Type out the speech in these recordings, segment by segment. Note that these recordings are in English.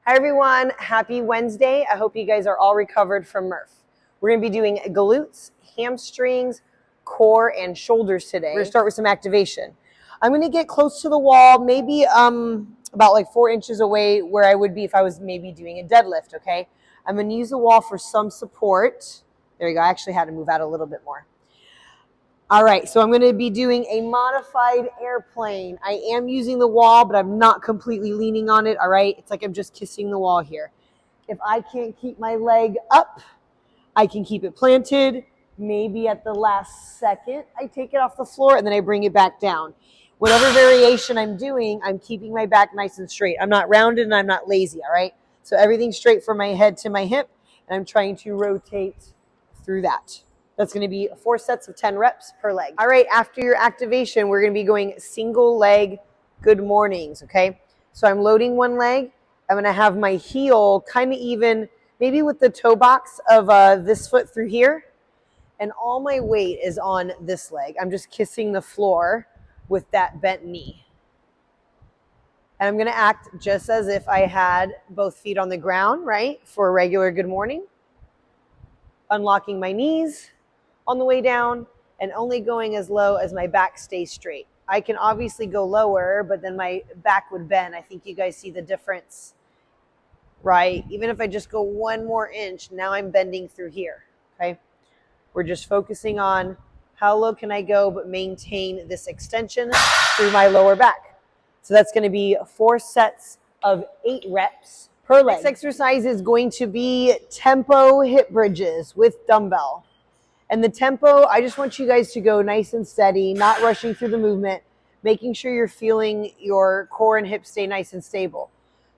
Hi everyone, happy Wednesday. I hope you guys are all recovered from Murph. We're going to be doing glutes, hamstrings, core, and shoulders today. We're going to start with some activation. I'm going to get close to the wall, maybe about like 4 inches away where I would be if I was maybe doing a deadlift, okay? I'm going to use the wall for some support. There you go. I actually had to move out a little bit more. All right, so I'm going to be doing a modified airplane. I am using the wall, but I'm not completely leaning on it, all right? It's like I'm just kissing the wall here. If I can't keep my leg up, I can keep it planted. Maybe at the last second, I take it off the floor and then I bring it back down. Whatever variation I'm doing, I'm keeping my back nice and straight. I'm not rounded and I'm not lazy, all right? So everything's straight from my head to my hip, and I'm trying to rotate through that. That's going to be 4 sets of 10 reps per leg. All right, after your activation, we're going to be going single leg good mornings, okay? So I'm loading one leg. I'm going to have my heel kind of even, maybe with the toe box of this foot through here. And all my weight is on this leg. I'm just kissing the floor with that bent knee. And I'm going to act just as if I had both feet on the ground, right, for a regular good morning. Unlocking my knees on the way down and only going as low as my back stays straight. I can obviously go lower, but then my back would bend. I think you guys see the difference, right? Even if I just go 1 more inch, now I'm bending through here, okay? We're just focusing on how low can I go but maintain this extension through my lower back. So that's going to be 4 sets of 8 reps per leg. This exercise is going to be tempo hip bridges with dumbbell. And the tempo, I just want you guys to go nice and steady, not rushing through the movement, making sure you're feeling your core and hips stay nice and stable.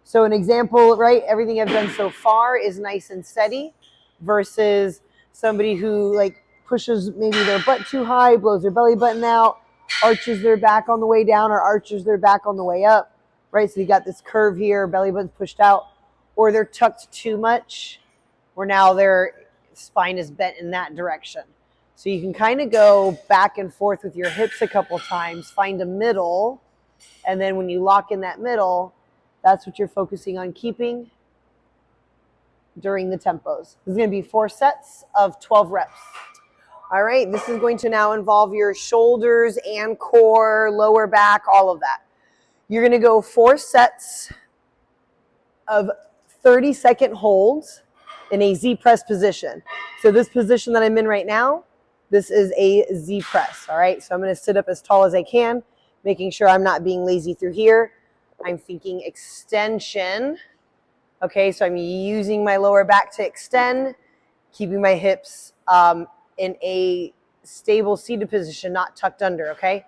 So an example, right, everything I've done so far is nice and steady versus somebody who like pushes maybe their butt too high, blows their belly button out, arches their back on the way down or arches their back on the way up, right? So you got this curve here, belly button's pushed out, or they're tucked too much, or now their spine is bent in that direction. So you can kind of go back and forth with your hips a couple times, find a middle, and then when you lock in that middle, that's what you're focusing on keeping during the tempos. This is going to be 4 sets of 12 reps. All right, this is going to now involve your shoulders and core, lower back, all of that. You're going to go 4 sets of 30-second holds in a Z press position. So this position that I'm in right now, this is a Z press, all right? So I'm going to sit up as tall as I can, making sure I'm not being lazy through here. I'm thinking extension. Okay, so I'm using my lower back to extend, keeping my hips in a stable seated position, not tucked under, okay?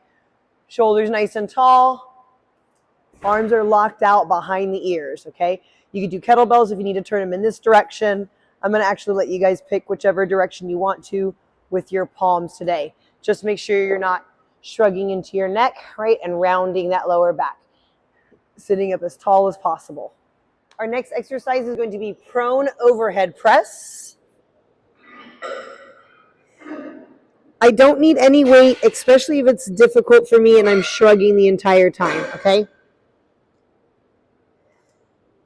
Shoulders nice and tall. Arms are locked out behind the ears, okay? You could do kettlebells if you need to turn them in this direction. I'm going to actually let you guys pick whichever direction you want to with your palms today. Just make sure you're not shrugging into your neck, right, and rounding that lower back. Sitting up as tall as possible. Our next exercise is going to be prone overhead press. I don't need any weight, especially if it's difficult for me and I'm shrugging the entire time, okay?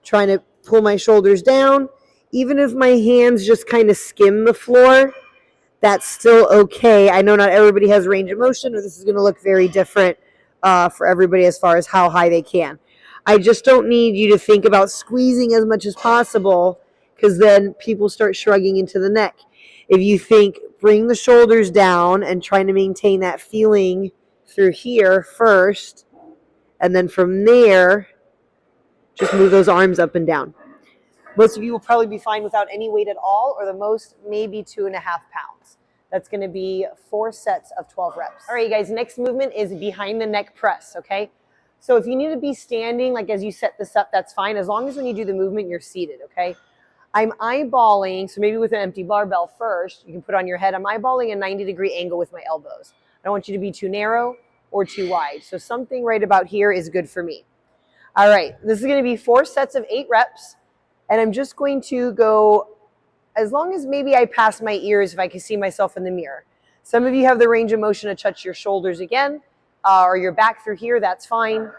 Trying to pull my shoulders down. Even if my hands just kind of skim the floor, that's still okay. I know not everybody has range of motion, or this is going to look very different for everybody as far as how high they can. I just don't need you to think about squeezing as much as possible, because then people start shrugging into the neck. If you think, bring the shoulders down and trying to maintain that feeling through here first, and then from there, just move those arms up and down. Most of you will probably be fine without any weight at all, or the most, maybe 2.5 pounds. That's going to be 4 sets of 12 reps. All right, you guys, next movement is behind the neck press, okay? So if you need to be standing, like as you set this up, that's fine, as long as when you do the movement, you're seated, okay? I'm eyeballing, so maybe with an empty barbell first, you can put on your head, I'm eyeballing a 90-degree angle with my elbows. I don't want you to be too narrow or too wide. So something right about here is good for me. All right, this is going to be 4 sets of 8 reps. And I'm just going to go as long as maybe I pass my ears if I can see myself in the mirror. Some of you have the range of motion to touch your shoulders again or your back through here. That's fine.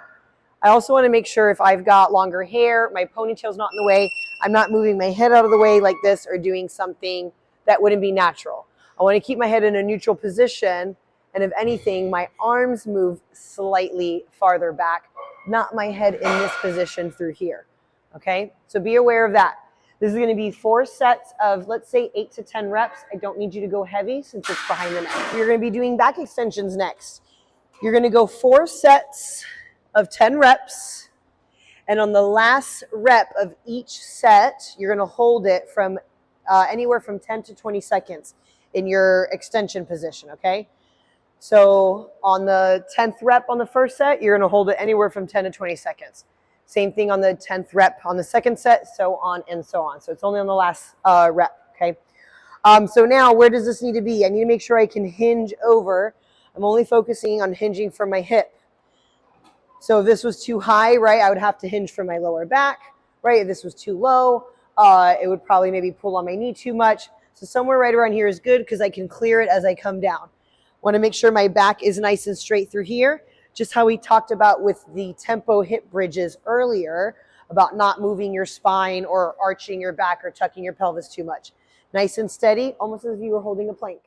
I also want to make sure if I've got longer hair, my ponytail's not in the way, I'm not moving my head out of the way like this or doing something that wouldn't be natural. I want to keep my head in a neutral position, and if anything, my arms move slightly farther back, not my head in this position through here. Okay, so be aware of that. This is going to be 4 sets of, let's say, 8 to 10 reps. I don't need you to go heavy since it's behind the neck. You're going to be doing back extensions next. You're going to go 4 sets of 10 reps. And on the last rep of each set, you're going to hold it from anywhere from 10 to 20 seconds in your extension position, okay? So on the 10th rep on the first set, you're going to hold it anywhere from 10 to 20 seconds. Same thing on the 10th rep on the second set, so on and so on. So it's only on the last rep, okay? So now where does this need to be? I need to make sure I can hinge over. I'm only focusing on hinging from my hip. So if this was too high, right, I would have to hinge from my lower back, right? If this was too low, it would probably maybe pull on my knee too much. So somewhere right around here is good because I can clear it as I come down. Want to make sure my back is nice and straight through here. Just how we talked about with the tempo hip bridges earlier about not moving your spine or arching your back or tucking your pelvis too much. Nice and steady, almost as if you were holding a plank.